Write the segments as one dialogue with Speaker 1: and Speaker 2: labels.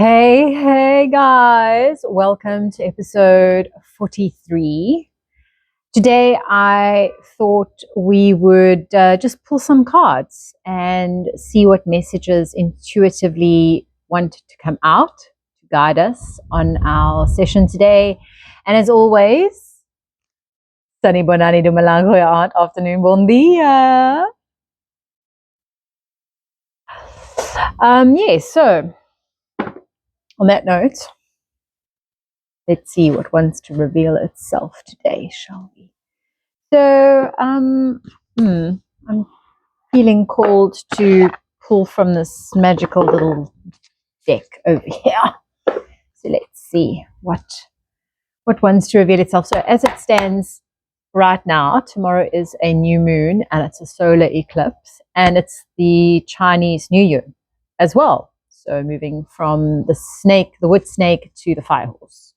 Speaker 1: Hey guys, welcome to episode 43. Today I thought we would just pull some cards and see what messages intuitively want to come out to guide us on our session today. And as always, Sunny Bonani Dumalang Goya Aunt, afternoon, bon dia. So on that note, let's see what wants to reveal itself today, shall we? So, I'm feeling called to pull from this magical little deck over here. So let's see what wants to reveal itself. So as it stands right now, tomorrow is a new moon and it's a solar eclipse and it's the Chinese New Year as well. So moving from the wood snake to the fire horse.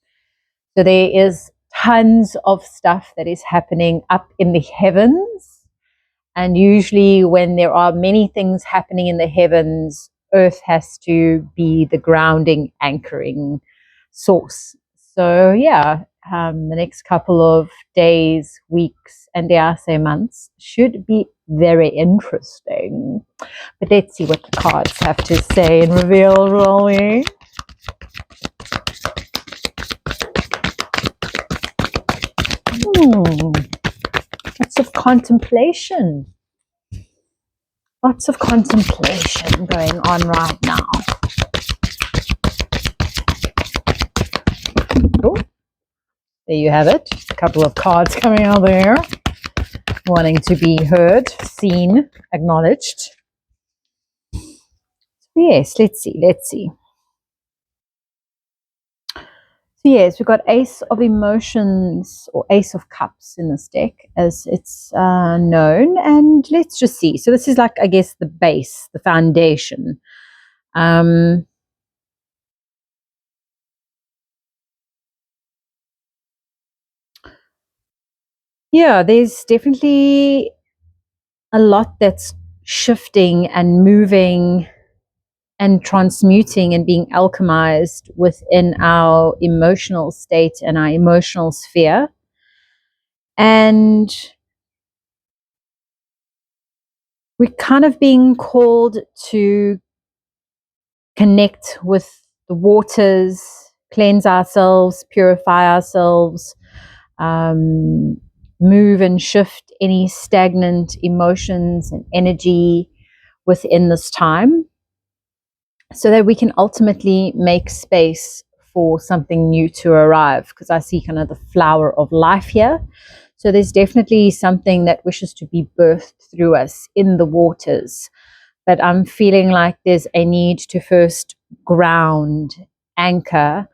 Speaker 1: So there is tons of stuff that is happening up in the heavens. And usually when there are many things happening in the heavens, Earth has to be the grounding, anchoring source. So yeah, the next couple of days, weeks, and dare I say months should be very interesting. But let's see what the cards have to say and reveal, shall we? Lots of contemplation. Lots of contemplation going on right now. Oh, there you have it. A couple of cards coming out there. Wanting to be heard, seen, acknowledged. Yes, let's see. So yes, we've got Ace of Emotions or Ace of Cups in this deck as it's known. And let's just see. So this is like, I guess, the base, the foundation. Yeah, there's definitely a lot that's shifting and moving and transmuting and being alchemized within our emotional state and our emotional sphere. And we're kind of being called to connect with the waters, cleanse ourselves, purify ourselves, move and shift any stagnant emotions and energy within this time, so that we can ultimately make space for something new to arrive, because I see kind of the flower of life here. So there's definitely something that wishes to be birthed through us in the waters. But I'm feeling like there's a need to first ground, anchor,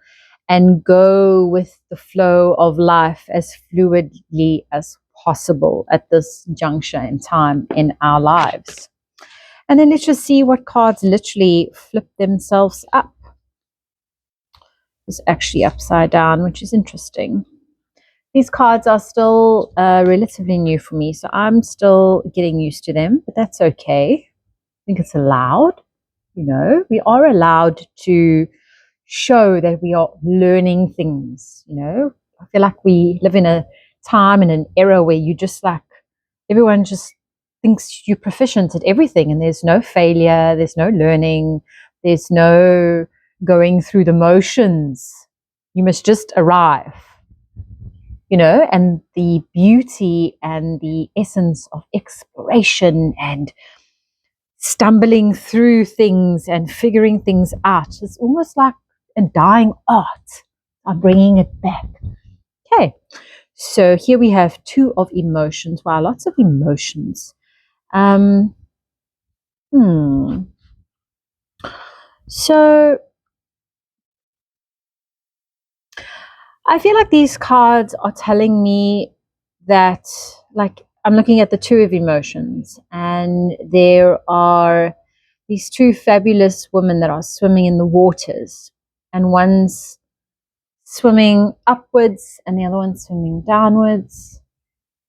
Speaker 1: and go with the flow of life as fluidly as possible at this juncture in time in our lives. And then let's just see what cards literally flip themselves up. It's actually upside down, which is interesting. These cards are still relatively new for me, so I'm still getting used to them, but that's okay. I think it's allowed. You know, we are allowed to show that we are learning things. You know, I feel like we live in a time and an era where you just like, everyone just thinks you're proficient at everything, and there's no failure, there's no learning, there's no going through the motions. You must just arrive, you know. And the beauty and the essence of exploration and stumbling through things and figuring things out is almost like a dying art. I'm bringing it back. Okay, so here we have two of emotions. Wow, lots of emotions. So I feel like these cards are telling me that, like, I'm looking at the two of emotions, and there are these two fabulous women that are swimming in the waters, and one's swimming upwards and the other one's swimming downwards.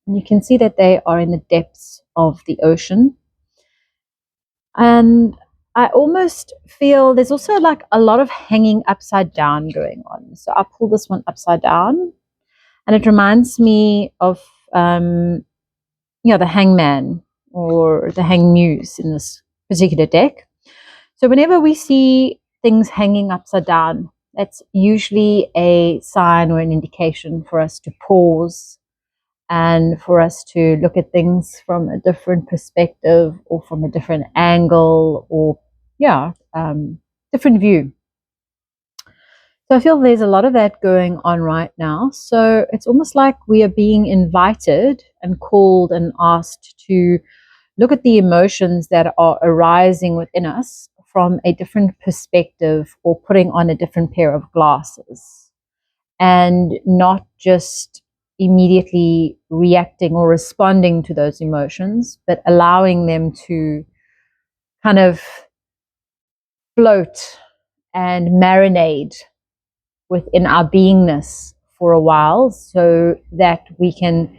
Speaker 1: And you can see that they are in the depths of the ocean. And I almost feel there's also like a lot of hanging upside down going on. So I'll pull this one upside down, and it reminds me of the hangman or the hang muse in this particular deck. So whenever we see things hanging upside down, that's usually a sign or an indication for us to pause and for us to look at things from a different perspective or from a different angle or different view. So I feel there's a lot of that going on right now. So it's almost like we are being invited and called and asked to look at the emotions that are arising within us from a different perspective or putting on a different pair of glasses, and not just immediately reacting or responding to those emotions, but allowing them to kind of float and marinate within our beingness for a while so that we can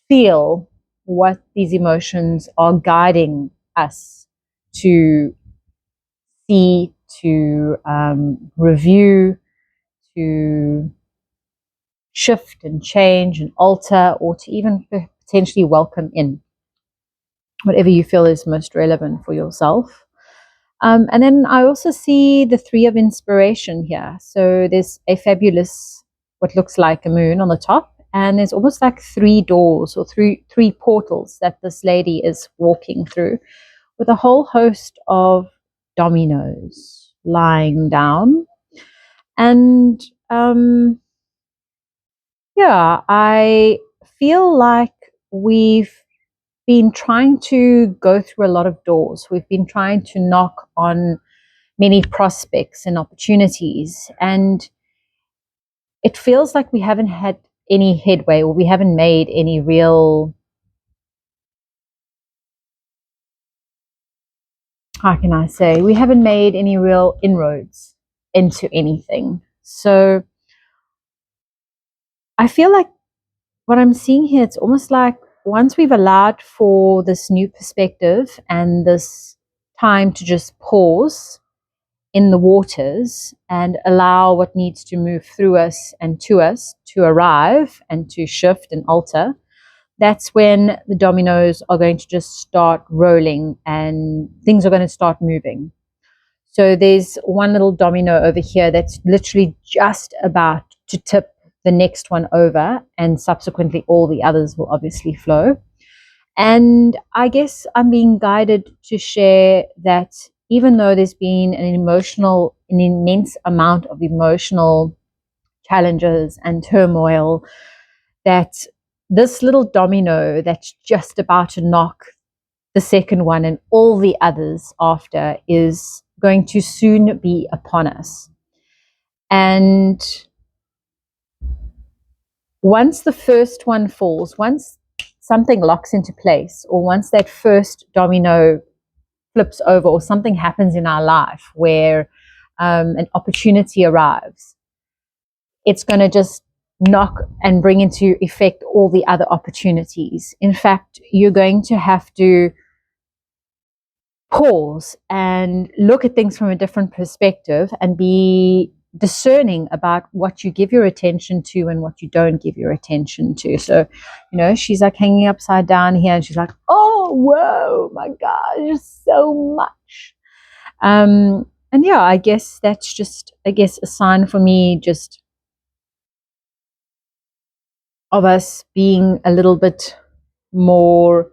Speaker 1: feel what these emotions are guiding us to see, to review, to shift and change and alter, or to even potentially welcome in, whatever you feel is most relevant for yourself. And then I also see the three of inspiration here. So there's a fabulous, what looks like a moon on the top, and there's almost like three doors or three portals that this lady is walking through, with a whole host of dominoes lying down. And I feel like we've been trying to go through a lot of doors. We've been trying to knock on many prospects and opportunities, and it feels like we haven't had any headway, or we haven't made any real, how can I say, we haven't made any real inroads into anything. So I feel like what I'm seeing here, it's almost like once we've allowed for this new perspective and this time to just pause in the waters and allow what needs to move through us and to us to arrive and to shift and alter, that's when the dominoes are going to just start rolling and things are going to start moving. So there's one little domino over here that's literally just about to tip the next one over, and subsequently all the others will obviously flow. And I guess I'm being guided to share that even though there's been an immense amount of emotional challenges and turmoil, that this little domino that's just about to knock the second one and all the others after is going to soon be upon us. And once the first one falls, once something locks into place, or once that first domino flips over, or something happens in our life where an opportunity arrives, it's going to just knock and bring into effect all the other opportunities. In fact, you're going to have to pause and look at things from a different perspective and be discerning about what you give your attention to and what you don't give your attention to. So, she's like hanging upside down here, and she's like, oh, whoa, my gosh, so much. And I guess that's just, a sign for me just of us being a little bit more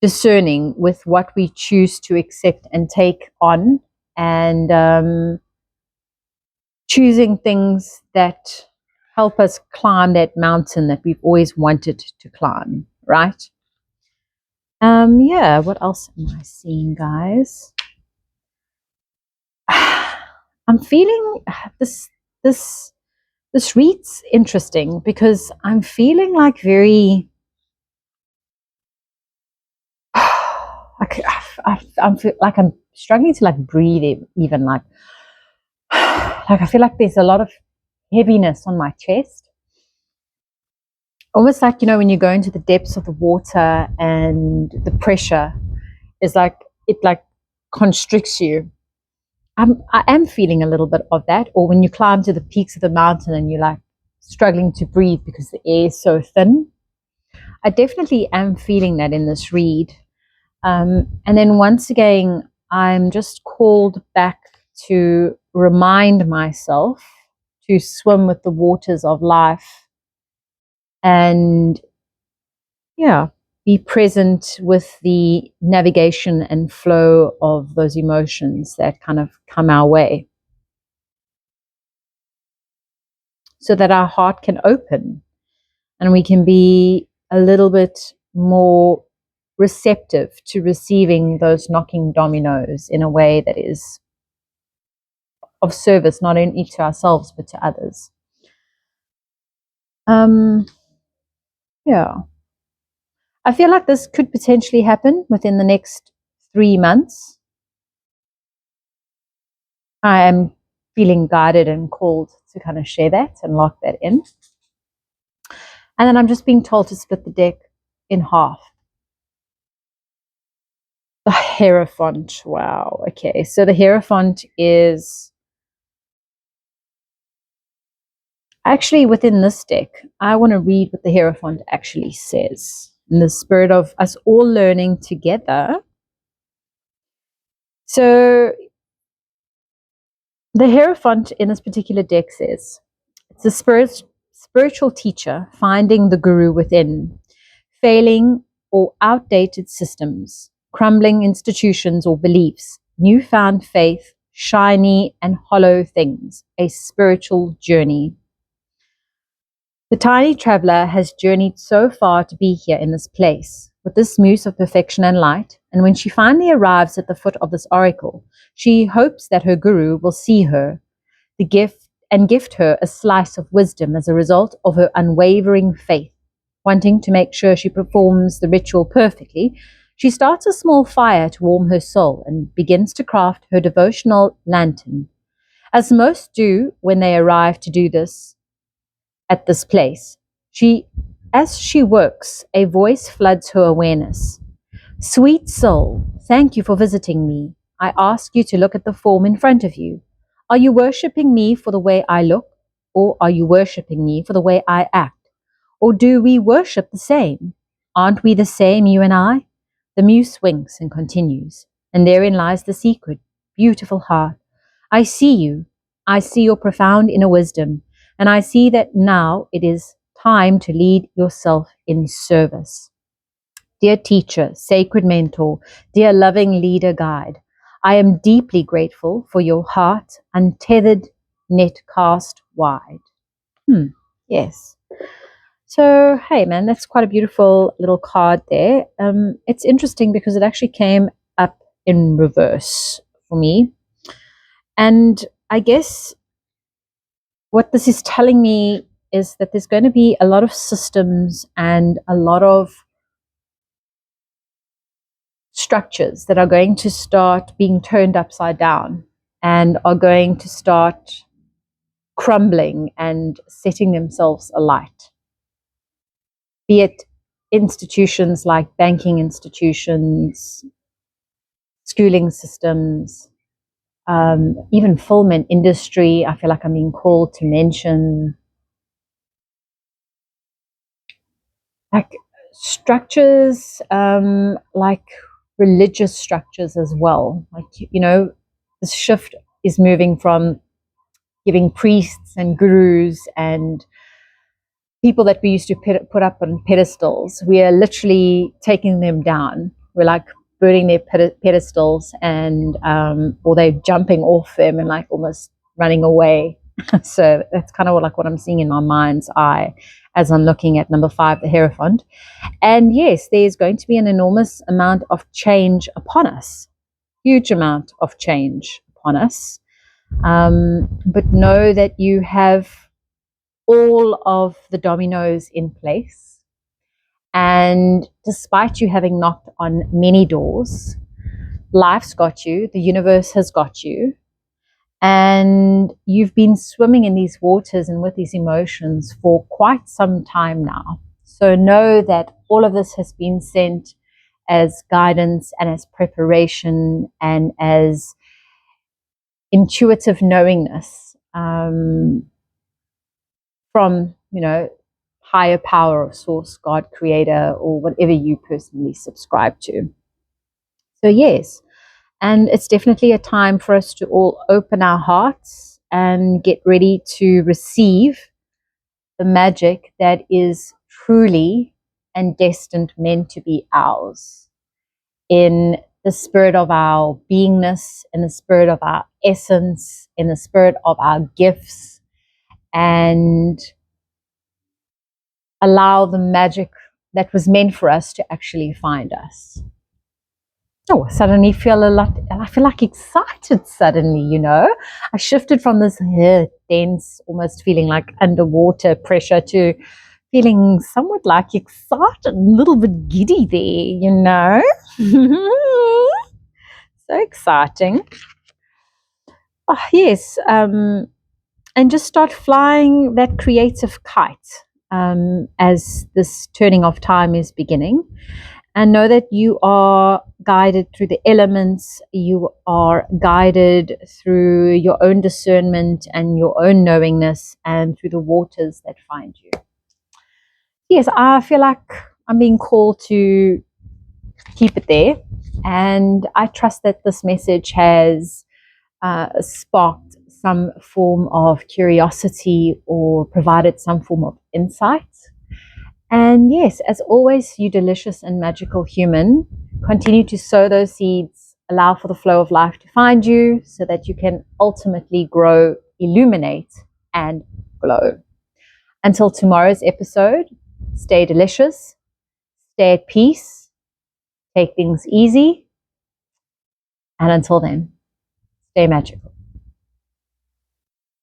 Speaker 1: discerning with what we choose to accept and take on, and choosing things that help us climb that mountain that we've always wanted to climb, right? What else am I seeing, guys? I'm feeling this read's interesting because I'm feeling like very I'm like I'm struggling to like breathe, even like I feel like there's a lot of heaviness on my chest, almost like when you go into the depths of the water and the pressure is like it like constricts you. I am feeling a little bit of that. Or when you climb to the peaks of the mountain and you're like struggling to breathe because the air is so thin. I definitely am feeling that in this read. And then once again, I'm just called back to remind myself to swim with the waters of life and, yeah, be present with the navigation and flow of those emotions that kind of come our way, so that our heart can open and we can be a little bit more receptive to receiving those knocking dominoes in a way that is of service, not only to ourselves, but to others. Yeah. I feel like this could potentially happen within the next 3 months. I am feeling guided and called to kind of share that and lock that in. And then I'm just being told to split the deck in half. The Hierophant. Wow. Okay. So the Hierophant is actually within this deck. I want to read what the Hierophant actually says in the spirit of us all learning together. So the Hierophant in this particular deck says, it's a spiritual teacher finding the guru within, failing or outdated systems, crumbling institutions or beliefs, newfound faith, shiny and hollow things, a spiritual journey. The tiny traveler has journeyed so far to be here in this place, with this muse of perfection and light, and when she finally arrives at the foot of this oracle, she hopes that her guru will see her, the gift, and gift her a slice of wisdom as a result of her unwavering faith. Wanting to make sure she performs the ritual perfectly, she starts a small fire to warm her soul and begins to craft her devotional lantern. As most do when they arrive to do this at this place, as she works, a voice floods her awareness. Sweet soul, thank you for visiting me. I ask you to look at the form in front of you. Are you worshipping me for the way I look? Or are you worshipping me for the way I act? Or do we worship the same? Aren't we the same, you and I? The muse winks and continues. And therein lies the secret, beautiful heart. I see you. I see your profound inner wisdom. And I see that now it is time to lead yourself in service. Dear teacher, sacred mentor, dear loving leader guide, I am deeply grateful for your heart, untethered, net cast wide. Yes. So, hey man, that's quite a beautiful little card there. It's interesting because it actually came up in reverse for me. And I guess what this is telling me is that there's going to be a lot of systems and a lot of structures that are going to start being turned upside down and are going to start crumbling and setting themselves alight. Be it institutions like banking institutions, schooling systems, even film and industry. I feel like I'm being called to mention like structures, like religious structures as well. Like, you know, this shift is moving from giving priests and gurus and people that we used to put up on pedestals. We are literally taking them down. We're like burning their pedestals and or they're jumping off them and like almost running away. So that's kind of like what I'm seeing in my mind's eye as I'm looking at number 5, the Hierophant. And yes, there's going to be an enormous amount of change upon us, huge amount of change upon us. But know that you have all of the dominoes in place. And despite you having knocked on many doors, life's got you, the universe has got you, and you've been swimming in these waters and with these emotions for quite some time now. So know that all of this has been sent as guidance and as preparation and as intuitive knowingness from, higher power or source, God, creator, or whatever you personally subscribe to. So yes, and it's definitely a time for us to all open our hearts and get ready to receive the magic that is truly and destined meant to be ours, in the spirit of our beingness, in the spirit of our essence, in the spirit of our gifts, and allow the magic that was meant for us to actually find us. Oh, I suddenly feel I feel like excited suddenly, I shifted from this dense, almost feeling like underwater pressure to feeling somewhat like excited, a little bit giddy there, So exciting. Oh, yes. And just start flying that creative kite as this turning of time is beginning. And know that you are guided through the elements, you are guided through your own discernment and your own knowingness, and through the waters that find you. Yes, I feel like I'm being called to keep it there. And I trust that this message has sparked some form of curiosity or provided some form of insight. And yes, as always, you delicious and magical human, continue to sow those seeds, allow for the flow of life to find you so that you can ultimately grow, illuminate, and glow. Until tomorrow's episode, stay delicious, stay at peace, take things easy, and until then, stay magical.